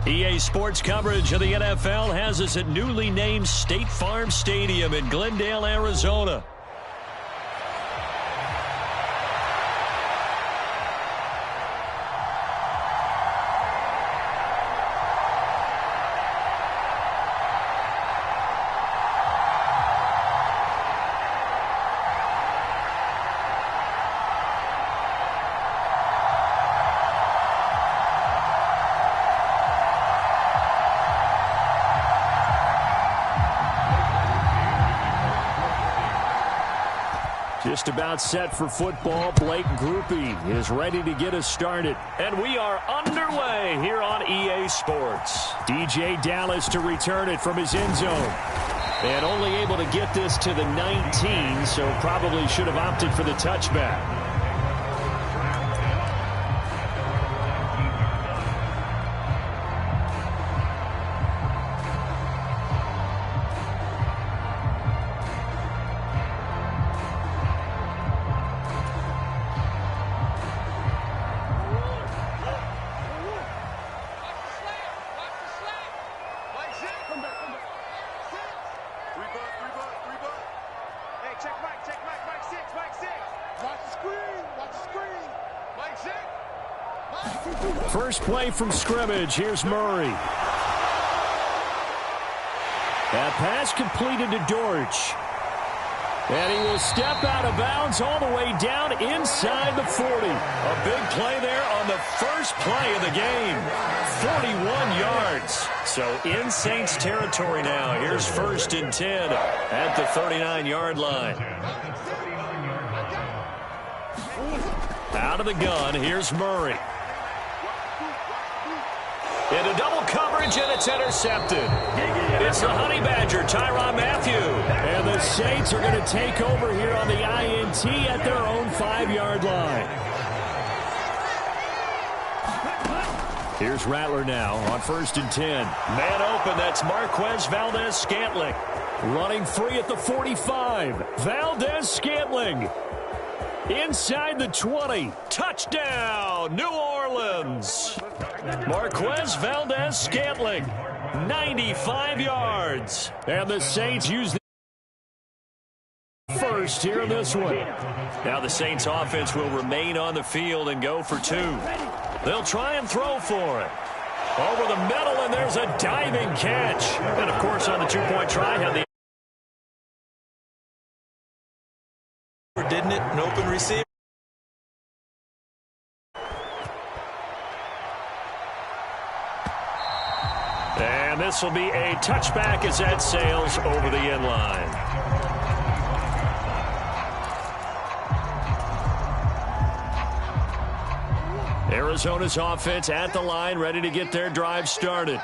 EA Sports coverage of the NFL has us at newly named State Farm Stadium in Glendale, Arizona. Just about set for football. Blake Groupie is ready to get us started. And we are underway here on EA Sports. DJ Dallas to return it from his end zone. And only able to get this to the 19, so probably should have opted for the touchback. First play from scrimmage. Here's Murray. That pass completed to Dortch. And he will step out of bounds all the way down inside the 40. A big play there on the first play of the game. 41 yards. So in Saints territory now. Here's 1st and 10 at the 39-yard line. Out of the gun, here's Murray. Into double coverage, and it's intercepted. It's the Honey Badger, Tyrann Mathieu. And the Saints are going to take over here on the INT at their own 5-yard line. Here's Rattler now on 1st and 10. Man open, that's Marquez Valdes-Scantling. Running free at the 45. Valdes-Scantling. Inside the 20. Touchdown, New Orleans. Marquez Valdes-Scantling, 95 yards. And the Saints use the first here in this one. Now the Saints offense will remain on the field and go for 2. They'll try and throw for it. Over the middle, and there's a diving catch. And, of course, on the 2-point try, had the didn't it? An open receiver. And this will be a touchback as that sails over the end line. Arizona's offense at the line, ready to get their drive started.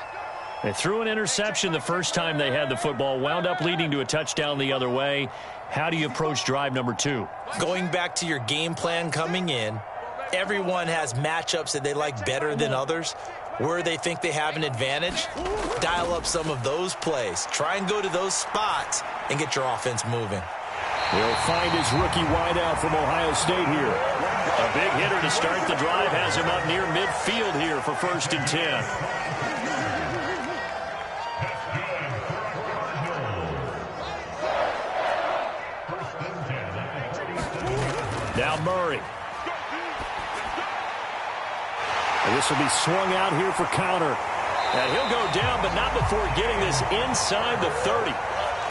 They threw an interception the first time they had the football, wound up leading to a touchdown the other way. How do you approach drive number 2? Going back to your game plan coming in, everyone has matchups that they like better than others. Where they think they have an advantage, dial up some of those plays. Try and go to those spots and get your offense moving. He'll find his rookie wideout from Ohio State here. A big hitter to start the drive has him up near midfield here for 1st and 10. Now Murray. And this will be swung out here for counter. And he'll go down, but not before getting this inside the 30.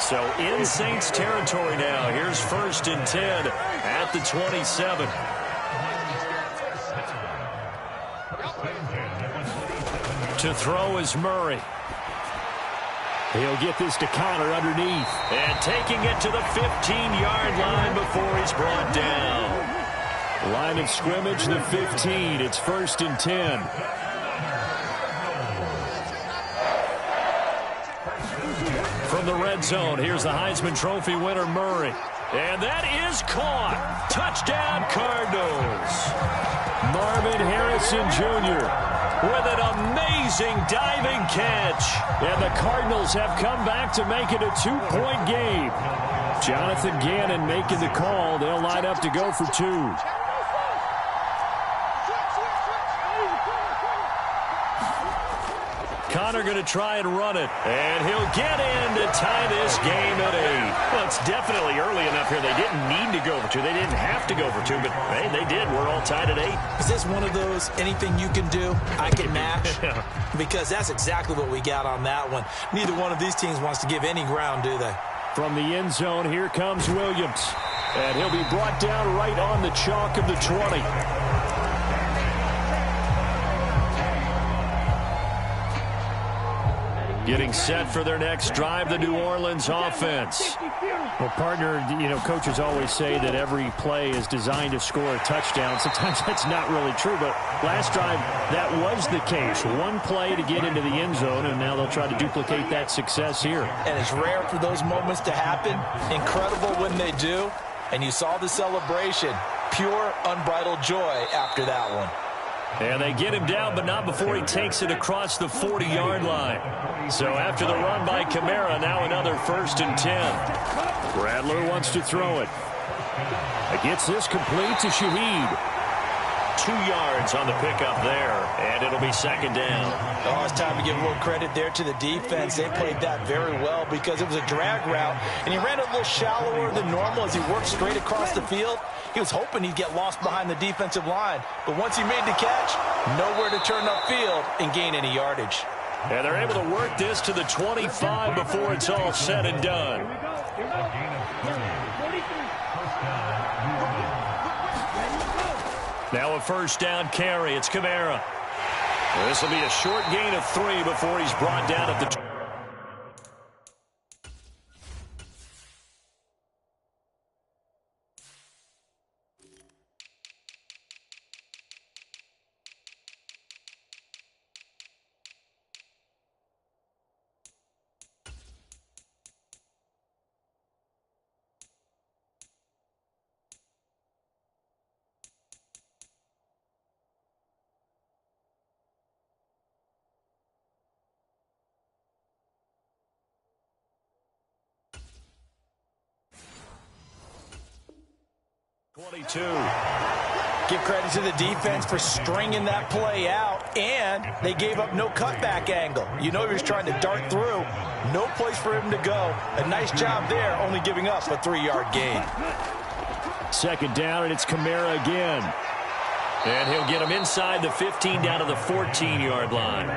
So in Saints territory now. Here's 1st and 10 at the 27. To throw is Murray. He'll get this to counter underneath. And taking it to the 15-yard line before he's brought down. Line of scrimmage, the 15. It's 1st and 10. From the red zone, here's the Heisman Trophy winner, Murray. And that is caught. Touchdown, Cardinals. Marvin Harrison Jr. with an amazing diving catch. And the Cardinals have come back to make it a 2-point game. Jonathan Gannon making the call. They'll line up to go for 2. are going to try and run it. And he'll get in to tie this game at 8. Well, it's definitely early enough here. They didn't need to go for 2. They didn't have to go for 2, but, hey, they did. We're all tied at 8. Is this one of those anything you can do, I can match? Because that's exactly what we got on that one. Neither one of these teams wants to give any ground, do they? From the end zone, here comes Williams. And he'll be brought down right on the chalk of the 20. Getting set for their next drive, the New Orleans offense. Well, partner, coaches always say that every play is designed to score a touchdown. Sometimes that's not really true, but last drive, that was the case. One play to get into the end zone, and now they'll try to duplicate that success here. And it's rare for those moments to happen. Incredible when they do. And you saw the celebration. Pure, unbridled joy after that one. And they get him down, but not before he takes it across the 40-yard line. So after the run by Kamara, now another 1st and 10. Rattler wants to throw it. Gets this complete to Shaheed. 2 yards on the pickup there, and it'll be 2nd down. Oh, it's time to give a little credit there to the defense. They played that very well because it was a drag route, and he ran a little shallower than normal as he worked straight across the field. He was hoping he'd get lost behind the defensive line, but once he made the catch, nowhere to turn upfield and gain any yardage. And they're able to work this to the 25 before it's all said and done. Now a 1st down carry. It's Kamara. This will be a short gain of 3 before he's brought down at the 20. Give credit to the defense for stringing that play out, and they gave up no cutback angle. You know he was trying to dart through. No place for him to go. A nice job there, only giving up a 3-yard gain. 2nd down, and it's Kamara again. And he'll get him inside the 15 down to the 14-yard line.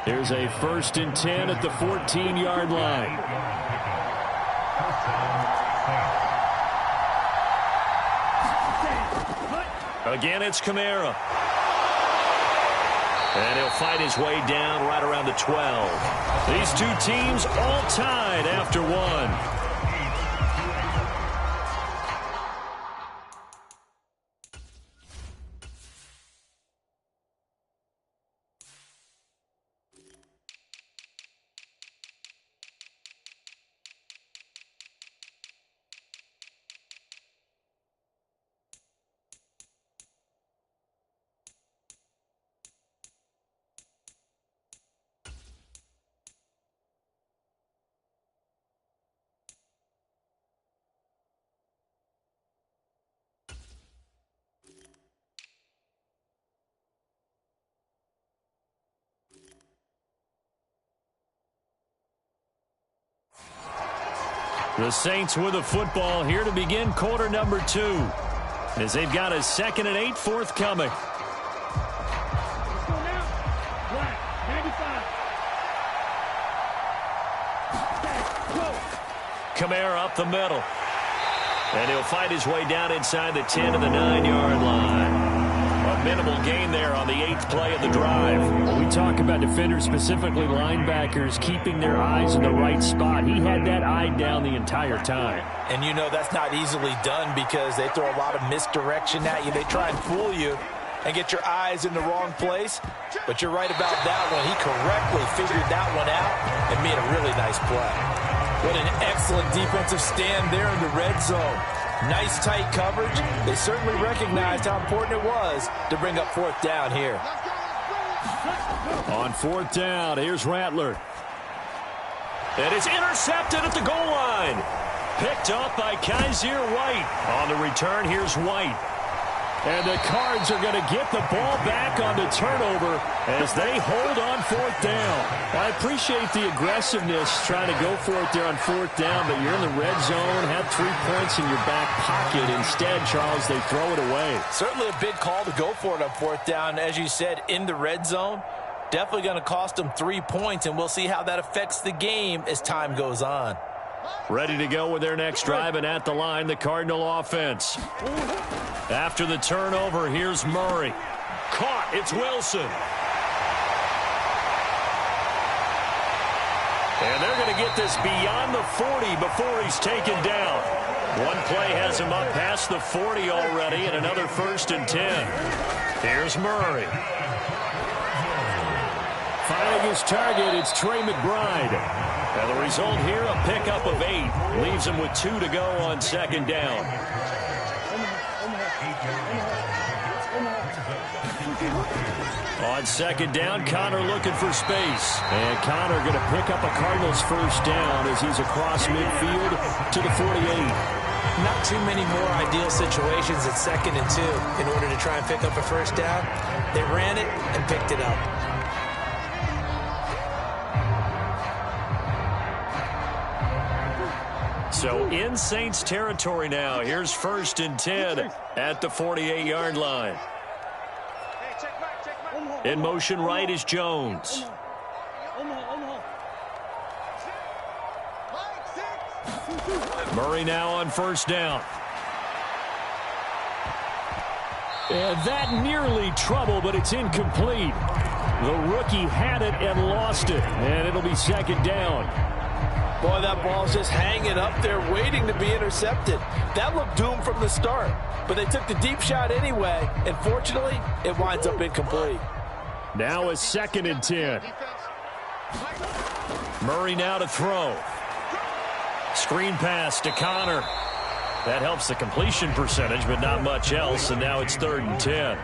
There's a 1st and 10 at the 14-yard line. Again, it's Kamara. And he'll fight his way down right around the 12. These two teams all tied after 1. The Saints with the football here to begin quarter number 2. As they've got a 2nd and 8 forthcoming. Kamara up the middle. And he'll fight his way down inside the 10 to the 9-yard line. A minimal gain there on the 8th play of the drive. When we talk about defenders, specifically linebackers, keeping their eyes in the right spot. He had that eye down the entire time. And you know that's not easily done because they throw a lot of misdirection at you. They try and fool you and get your eyes in the wrong place. But you're right about that one. He correctly figured that one out and made a really nice play. What an excellent defensive stand there in the red zone. Nice tight coverage. They certainly recognized how important it was to bring up 4th down here. On 4th down, here's Rattler. And it's intercepted at the goal line. Picked up by Kaiser White. On the return, here's White. And the Cards are going to get the ball back on the turnover as they hold on 4th down. I appreciate the aggressiveness trying to go for it there on 4th down, but you're in the red zone, have 3 points in your back pocket. Instead, Charles, they throw it away. Certainly a big call to go for it on 4th down. As you said, in the red zone, definitely going to cost them 3 points, and we'll see how that affects the game as time goes on. Ready to go with their next drive, and at the line, the Cardinal offense. After the turnover, here's Murray. Caught. It's Wilson. And they're going to get this beyond the 40 before he's taken down. One play has him up past the 40 already, and another 1st and 10. Here's Murray. Finding his target, it's Trey McBride. And the result here, a pickup of 8. Leaves him with 2 to go on 2nd down. On 2nd down, Connor looking for space. And Connor going to pick up a Cardinals 1st down as he's across midfield to the 48. Not too many more ideal situations at 2nd and 2 in order to try and pick up a 1st down. They ran it and picked it up. So in Saints territory now. Here's 1st and 10 at the 48-yard line. In motion right is Jones. Murray now on 1st down. And that nearly trouble, but it's incomplete. The rookie had it and lost it. And it'll be 2nd down. Boy, that ball's just hanging up there waiting to be intercepted. That looked doomed from the start, but they took the deep shot anyway, and fortunately, it winds up incomplete. Now a 2nd and 10. Murray now to throw. Screen pass to Connor. That helps the completion percentage, but not much else, and now it's 3rd and 10.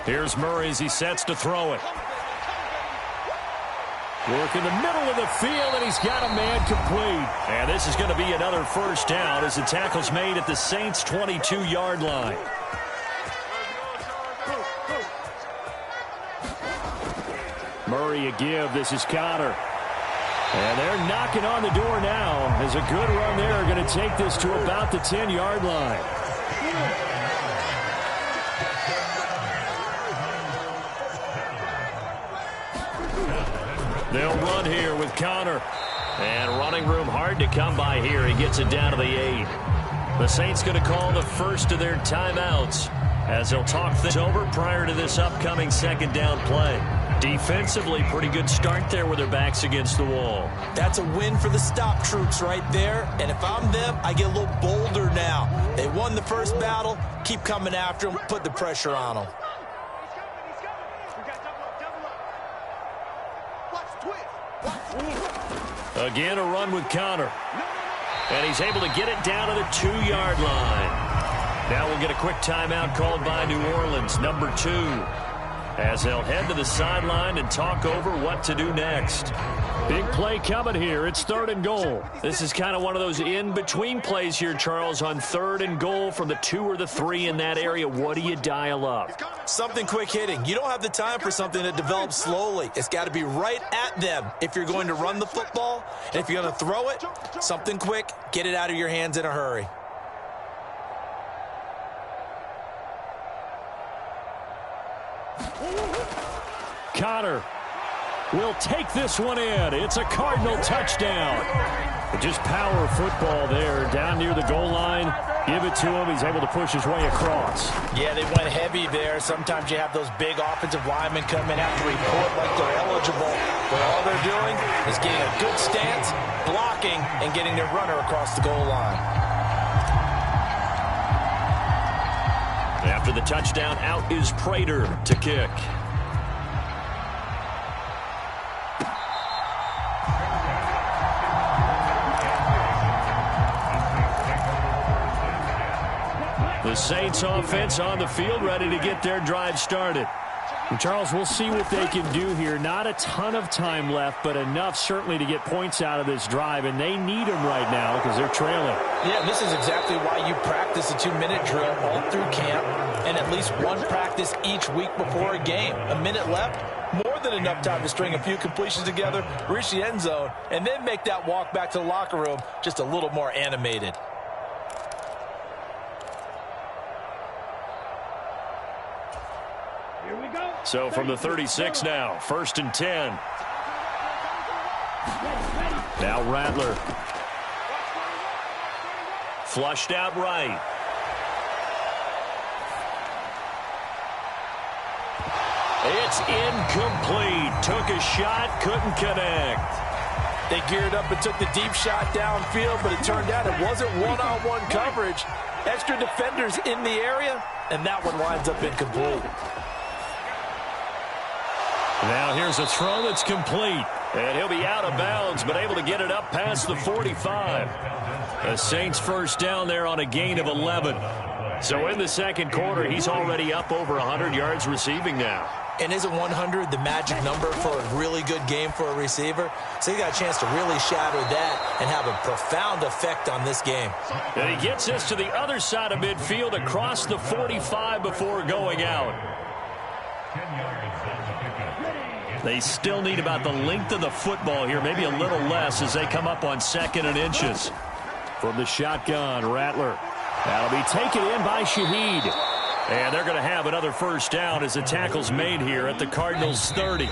Here's Murray as he sets to throw it. Work in the middle of the field, and he's got a man complete. And this is going to be another 1st down as the tackle's made at the Saints' 22-yard line. Murray a give. This is Connor. And they're knocking on the door now as a good run there. Going to take this to about the 10-yard line. They'll run here with Connor. And running room hard to come by here. He gets it down to the 8. The Saints going to call the first of their timeouts as they'll talk things over prior to this upcoming 2nd down play. Defensively, pretty good start there with their backs against the wall. That's a win for the stop troops right there. And if I'm them, I get a little bolder now. They won the first battle. Keep coming after them. Put the pressure on them. Again, a run with Connor. And he's able to get it down to the 2-yard line. Now we'll get a quick timeout called by New Orleans, number 2. As they'll head to the sideline and talk over what to do next. Big play coming here. It's 3rd and goal. This is kind of one of those in-between plays here, Charles, on 3rd and goal from the 2 or the 3 in that area. What do you dial up? Something quick hitting. You don't have the time for something that develops slowly. It's got to be right at them if you're going to run the football. And if you're going to throw it, something quick, get it out of your hands in a hurry. Connor will take this one in. It's a Cardinal touchdown. Just power football there down near the goal line. Give it to him. He's able to push his way across. Yeah, they went heavy there. Sometimes you have those big offensive linemen come in, have to report like they're eligible. But all they're doing is getting a good stance, blocking, and getting their runner across the goal line. After the touchdown, out is Prater to kick. Saints offense on the field, ready to get their drive started. And Charles, we'll see what they can do here. Not a ton of time left, but enough certainly to get points out of this drive, and they need them right now because they're trailing. Yeah, this is exactly why you practice a 2-minute drill all through camp and at least one practice each week before a game. A minute left, more than enough time to string a few completions together, reach the end zone, and then make that walk back to the locker room just a little more animated. So from the 36 now, 1st and 10. Now Rattler. Flushed out right. It's incomplete. Took a shot, couldn't connect. They geared up and took the deep shot downfield, but it turned out it wasn't one-on-one coverage. Extra defenders in the area, and that one winds up incomplete. Now here's a throw that's complete. And he'll be out of bounds, but able to get it up past the 45. The Saints first down there on a gain of 11. So in the second quarter, he's already up over 100 yards receiving now. And isn't 100 the magic number for a really good game for a receiver? So he got a chance to really shatter that and have a profound effect on this game. And he gets us to the other side of midfield across the 45 before going out. They still need about the length of the football here, maybe a little less as they come up on 2nd and inches. From the shotgun, Rattler. That'll be taken in by Shaheed. And they're going to have another first down as the tackle's made here at the Cardinals' 30.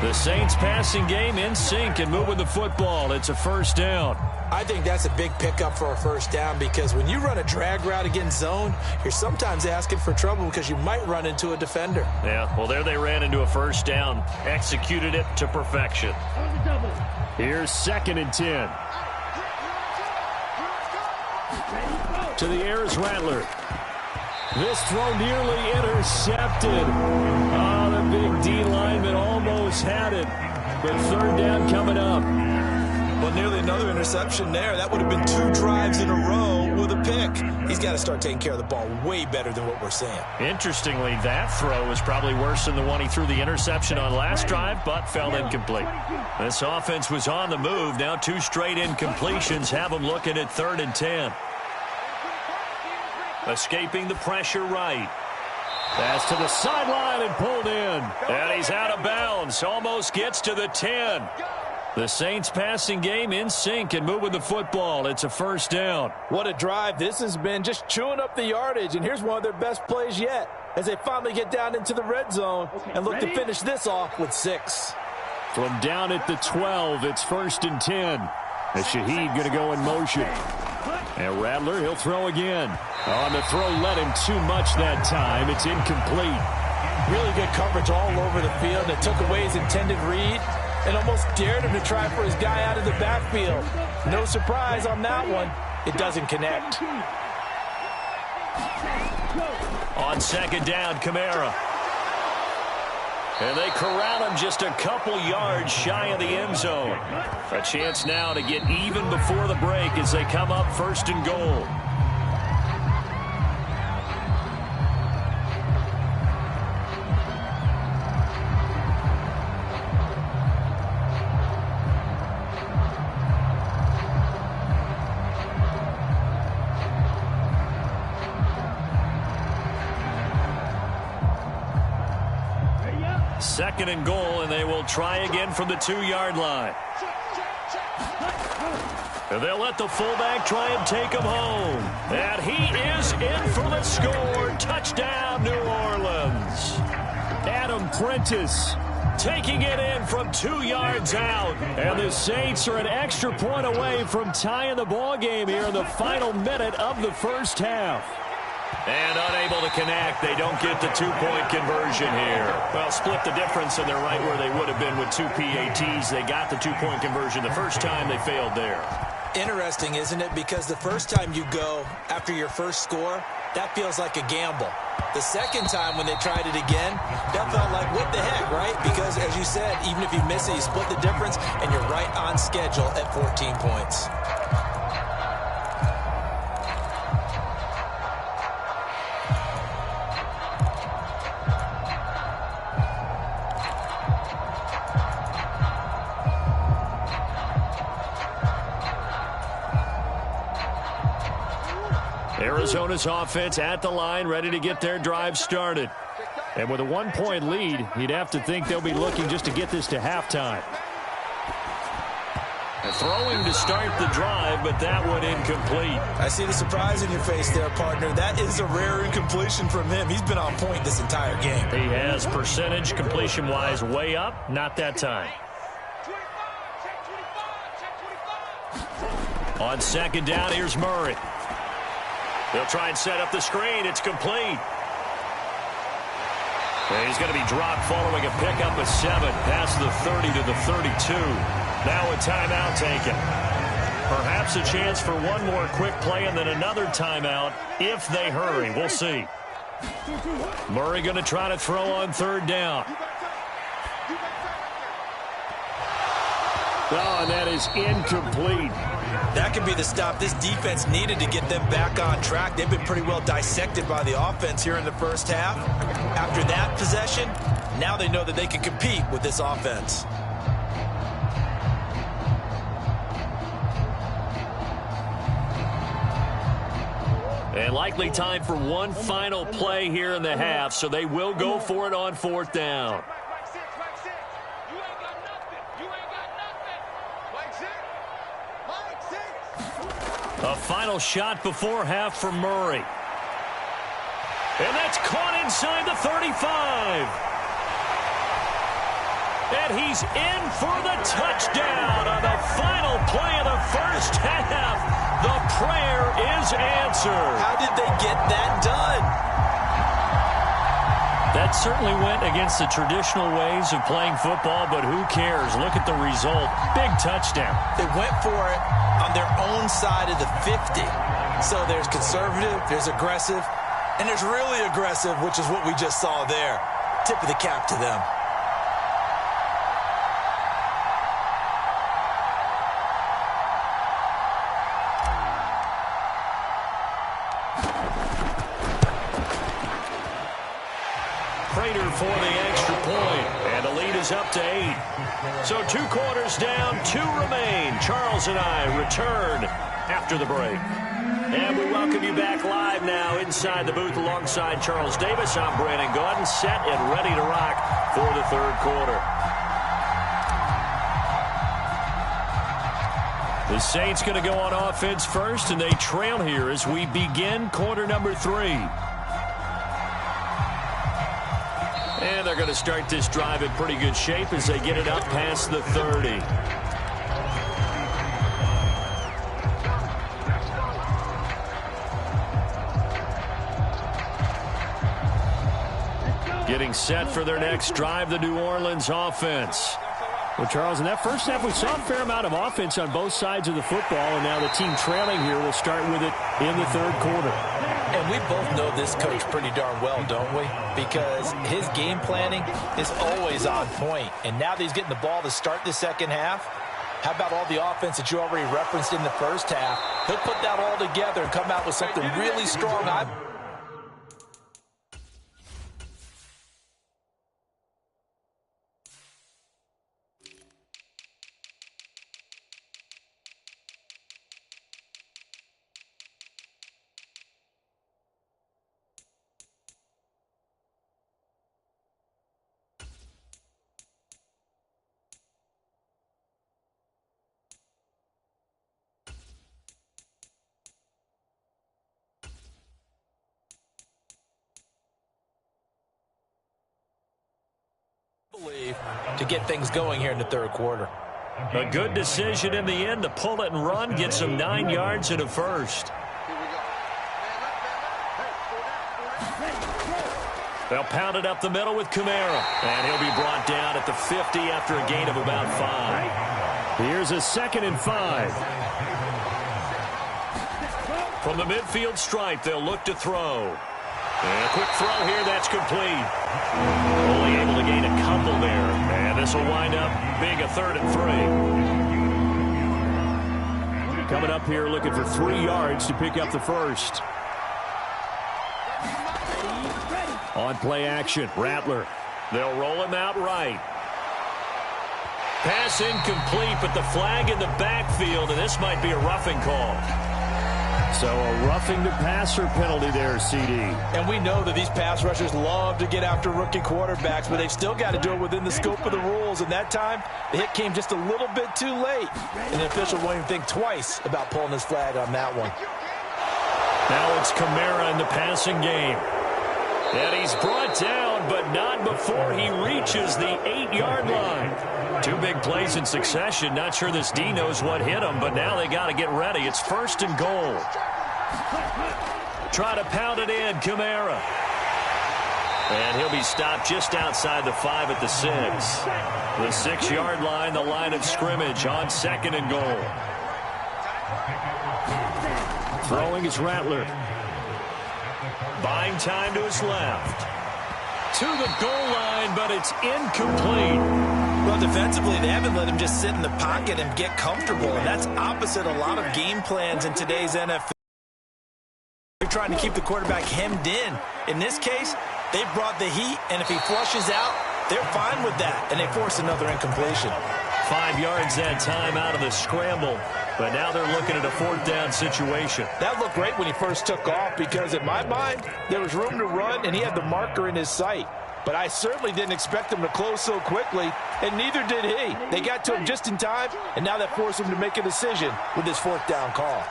The Saints passing game in sync and moving the football. It's a first down. I think that's a big pickup for a first down because when you run a drag route against zone, you're sometimes asking for trouble because you might run into a defender. Yeah, well, there they ran into a first down. Executed it to perfection. Here's 2nd and 10. To the air is Rattler. This throw nearly intercepted. Oh, the big D lineman almost had it. But 3rd down coming up. Well, nearly another interception there. That would have been 2 drives in a row with a pick. He's got to start taking care of the ball way better than what we're seeing. Interestingly, that throw was probably worse than the one he threw the interception on last drive, but fell incomplete. This offense was on the move. Now 2 straight incompletions have them looking at 3rd and 10. Escaping the pressure right. Pass to the sideline and pulled in. And he's out of bounds. Almost gets to the 10. The Saints passing game in sync and moving the football. It's a first down. What a drive this has been, just chewing up the yardage. And here's one of their best plays yet as they finally get down into the red zone and look to finish this off with 6. From down at the 12, it's 1st and 10. As Shaheed going to go in motion. And Rattler, he'll throw again. On the throw, let him too much that time. It's incomplete. Really good coverage all over the field. It took away his intended read and almost dared him to try for his guy out of the backfield. No surprise on that one. It doesn't connect. On 2nd down, Kamara. And they corral him just a couple yards shy of the end zone. A chance now to get even before the break as they come up 1st and goal. Second and goal, and they will try again from the 2-yard line. And they'll let the fullback try and take him home. And he is in for the score. Touchdown, New Orleans. Adam Prentice taking it in from 2 yards out. And the Saints are an extra point away from tying the ball game here in the final minute of the first half. And unable to connect. They don't get the 2-point conversion here. Well, split the difference, and they're right where they would have been with 2 PATs. They got the 2-point conversion the first time. They failed there. Interesting, isn't it? Because the first time you go after your first score, that feels like a gamble. The second time when they tried it again, that felt like, what the heck, right? Because, as you said, even if you miss it, you split the difference, and you're right on schedule at 14 points. Arizona's offense at the line, ready to get their drive started. And with a 1-point lead, you'd have to think they'll be looking just to get this to halftime. And throwing to start the drive, but that one incomplete. I see the surprise in your face there, partner. That is a rare incompletion from him. He's been on point this entire game. He has percentage completion-wise way up, not that time. On second down, here's Murray. They'll try and set up the screen. It's complete. And he's going to be dropped following a pickup of 7. Past the 30 to the 32. Now a timeout taken. Perhaps a chance for one more quick play and then another timeout if they hurry. We'll see. Murray going to try to throw on third down. Oh, and that is incomplete. That could be the stop this defense needed to get them back on track. They've been pretty well dissected by the offense here in the first half. After that possession, now they know that they can compete with this offense. And likely time for one final play here in the half, so they will go for it on fourth down. A final shot before half for Murray. And that's caught inside the 35. And he's in for the touchdown on the final play of the first half. The prayer is answered. How did they get that done? That certainly went against the traditional ways of playing football, but who cares? Look at the result. Big touchdown. They went for it on their own side of the 50. So there's conservative, there's aggressive, and there's really aggressive, which is what we just saw there. Tip of the cap to them. For the extra point, and the lead is up to 8. So 2 quarters down, 2 remain. Charles and I return after the break. And we welcome you back live now inside the booth alongside Charles Davis. I'm Brandon Gaudin, set and ready to rock for the third quarter. The Saints going to go on offense first, and they trail here as we begin quarter number 3. And they're going to start this drive in pretty good shape as they get it up past the 30. Getting set for their next drive, the New Orleans offense. Well, Charles, in that first half, we saw a fair amount of offense on both sides of the football, and now the team trailing here will start with it in the third quarter. And we both know this coach pretty darn well, don't we? Because his game planning is always on point. And now that he's getting the ball to start the second half, how about all the offense that you already referenced in the first half? He'll put that all together and come out with something really strong. To get things going here in the third quarter. A good decision in the end to pull it and run, get some 9 yards and a first. They'll pound it up the middle with Kamara. And he'll be brought down at the 50 after a gain of about 5. Here's a 2nd and 5. From the midfield stripe, they'll look to throw. And a quick throw here, that's complete. Only able to gain a couple there. And this will wind up being a 3rd and 3. Coming up here looking for 3 yards to pick up the first. On play action, Rattler. They'll roll him out right. Pass incomplete, but the flag in the backfield, and this might be a roughing call. So a roughing the passer penalty there, CD. And we know that these pass rushers love to get after rookie quarterbacks, but they've still got to do it within the scope of the rules. And that time, the hit came just a little bit too late. And the official won't even think twice about pulling his flag on that one. Now it's Kamara in the passing game. And he's brought down, but not before he reaches the 8-yard line. 2 big plays in succession. Not sure this D knows what hit him, but now they got to get ready. It's 1st and goal. Try to pound it in, Kamara. And he'll be stopped just outside the 5 at the 6. The 6-yard line, the line of scrimmage on 2nd and goal. Throwing is Rattler. Buying time to his left. To the goal line, but it's incomplete. Well, defensively, they haven't let him just sit in the pocket and get comfortable, and that's opposite a lot of game plans in today's NFL. They're trying to keep the quarterback hemmed in. In this case, they've brought the heat, and if he flushes out, they're fine with that, and they force another incompletion. 5 yards that time out of the scramble. But now they're looking at a 4th down situation. That looked great when he first took off because, in my mind, there was room to run, and he had the marker in his sight. But I certainly didn't expect him to close so quickly, and neither did he. They got to him just in time, and now that forced him to make a decision with his 4th down call.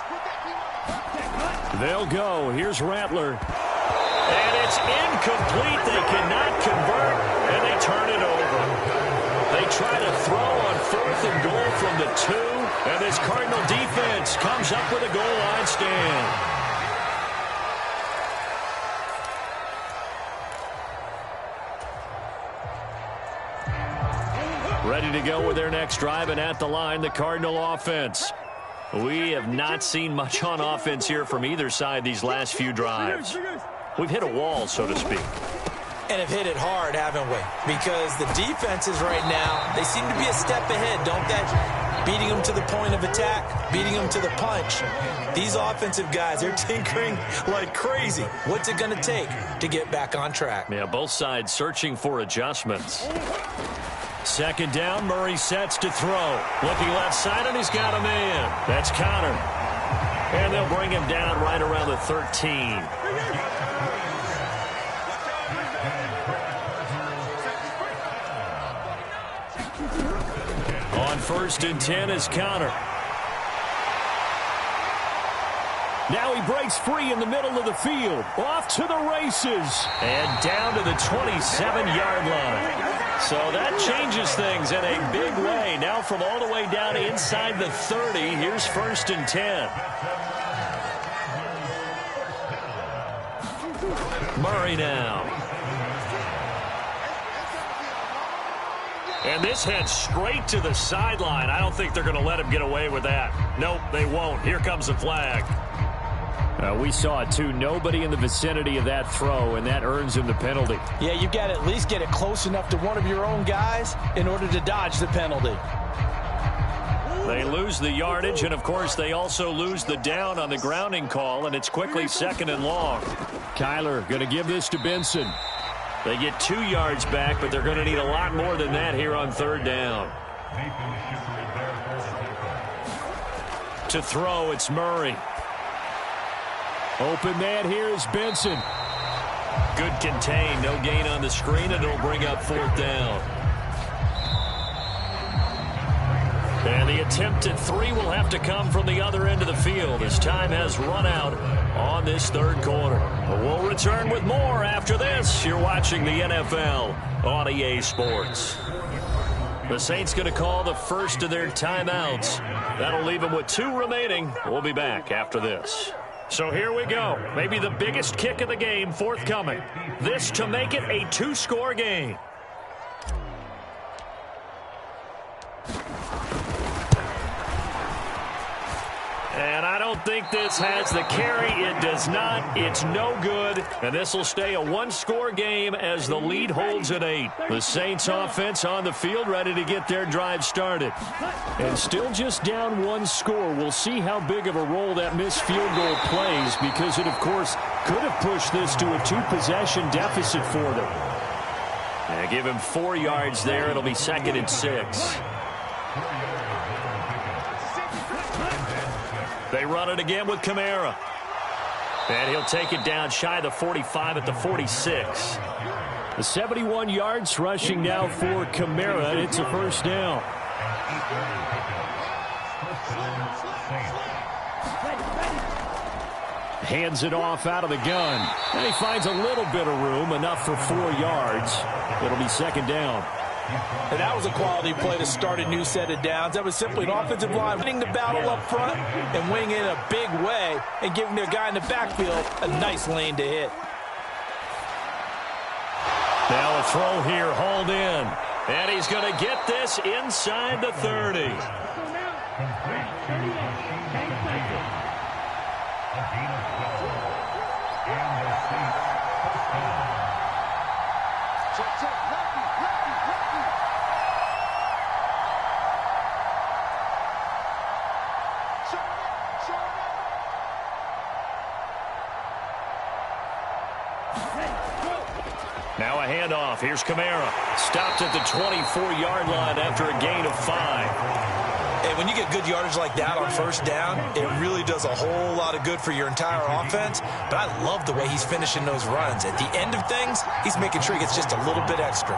They'll go. Here's Rattler. And it's incomplete. They cannot convert, and they turn it over. They try to throw on 4th and goal from the 2. And this Cardinal defense comes up with a goal line stand. Ready to go with their next drive, and at the line, the Cardinal offense. We have not seen much on offense here from either side these last few drives. We've hit a wall, so to speak. And have hit it hard, haven't we? Because the defenses right now, they seem to be a step ahead, don't they? Beating them to the point of attack, beating them to the punch. These offensive guys, they're tinkering like crazy. What's it going to take to get back on track? Yeah, both sides searching for adjustments. 2nd down, Murray sets to throw. Looking left side, and he's got a man. That's Connor. And they'll bring him down right around the 13. On 1st and 10 is Connor. Now he breaks free in the middle of the field. Off to the races. And down to the 27-yard line. So that changes things in a big way. Now from all the way down inside the 30, here's 1st and 10. Murray now. And this heads straight to the sideline. I don't think they're going to let him get away with that. Nope, they won't. Here comes the flag. We saw it, too. Nobody in the vicinity of that throw, and that earns him the penalty. Yeah, you've got to at least get it close enough to one of your own guys in order to dodge the penalty. They lose the yardage, and, of course, they also lose the down on the grounding call, and it's quickly 2nd and long. Kyler going to give this to Benson. They get 2 yards back, but they're going to need a lot more than that here on 3rd down. To throw, it's Murray. Open man here is Benson. Good contain. No gain on the screen, and it'll bring up 4th down. And the attempt at 3 will have to come from the other end of the field as time has run out on this 3rd quarter. We'll return with more after this. You're watching the NFL on EA Sports. The Saints going to call the first of their timeouts. That'll leave them with 2 remaining. We'll be back after this. So here we go. Maybe the biggest kick of the game forthcoming. This to make it a 2-score game. And I don't think this has the carry. It does not. It's no good. And this will stay a 1-score game as the lead holds at 8. The Saints offense on the field ready to get their drive started. And still just down 1 score. We'll see how big of a role that missed field goal plays because it, of course, could have pushed this to a 2-possession deficit for them. And give him 4 yards there. It'll be 2nd and 6. They run it again with Kamara. And he'll take it down shy of the 45 at the 46. The 71 yards rushing now for Kamara. It's a first down. Hands it off out of the gun. And he finds a little bit of room, enough for 4 yards. It'll be second down. And that was a quality play to start a new set of downs. That was simply an offensive line winning the battle up front and winning it in a big way and giving their guy in the backfield a nice lane to hit. Now a throw here, hauled in. And he's going to get this inside the 30. Now a handoff. Here's Kamara. Stopped at the 24-yard line after a gain of 5. And when you get good yardage like that on first down, it really does a whole lot of good for your entire offense. But I love the way he's finishing those runs. At the end of things, he's making sure he gets just a little bit extra.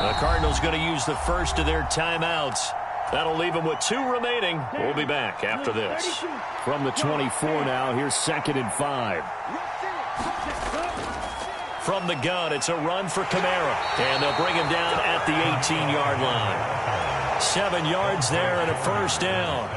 The Cardinals going to use the first of their timeouts. That'll leave them with 2 remaining. We'll be back after this. From the 24 now, here's 2nd and 5. From the gun, it's a run for Kamara. And they'll bring him down at the 18-yard line. 7 yards there and a first down.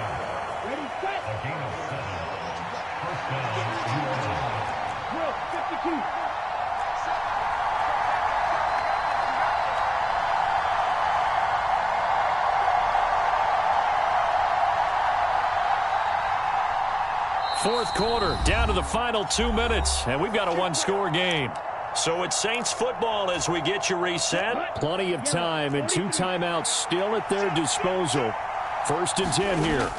Fourth quarter, down to the final 2 minutes, and we've got a 1-score game. So it's Saints football as we get you reset. Plenty of time and 2 timeouts still at their disposal. 1st and 10 here.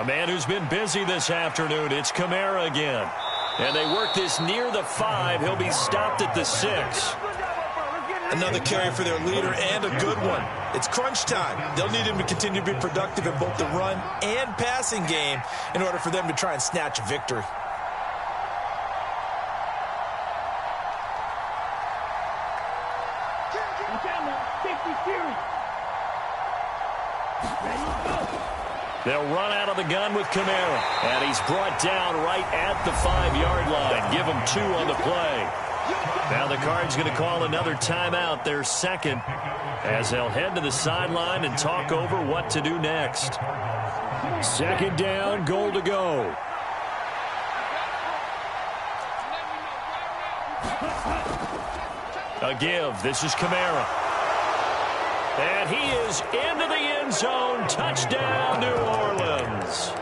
A man who's been busy this afternoon, it's Kamara again. And they work this near the 5. He'll be stopped at the 6. Another carry for their leader and a good one. It's crunch time. They'll need him to continue to be productive in both the run and passing game in order for them to try and snatch a victory. They'll run out of the gun with Kamara. And he's brought down right at the 5-yard line. Give him 2 on the play. Now the Cards going to call another timeout, their second, as they'll head to the sideline and talk over what to do next. 2nd down, goal to go. A give. This is Kamara. And he is into the end zone. Touchdown, New Orleans.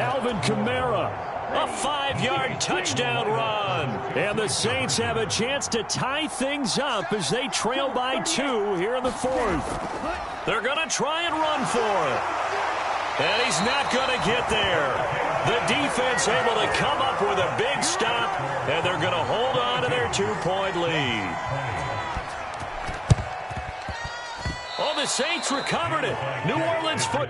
Alvin Kamara. A 5-yard touchdown run. And the Saints have a chance to tie things up as they trail by 2 here in the 4th. They're going to try and run for it. And he's not going to get there. The defense able to come up with a big stop, and they're going to hold on to their 2-point lead. Oh, the Saints recovered it. New Orleans foot.